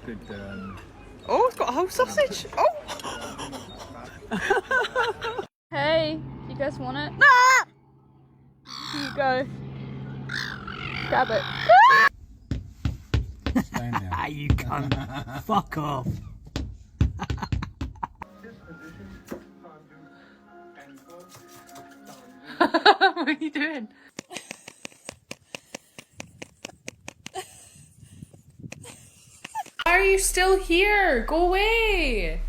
Good. Oh, it's got a whole sausage. Oh. Hey, you guys want it? Ah! Here you go. Grab it. Stand down. Ah, you cunt. Fuck off. What are you doing? Why are you still here? Go away!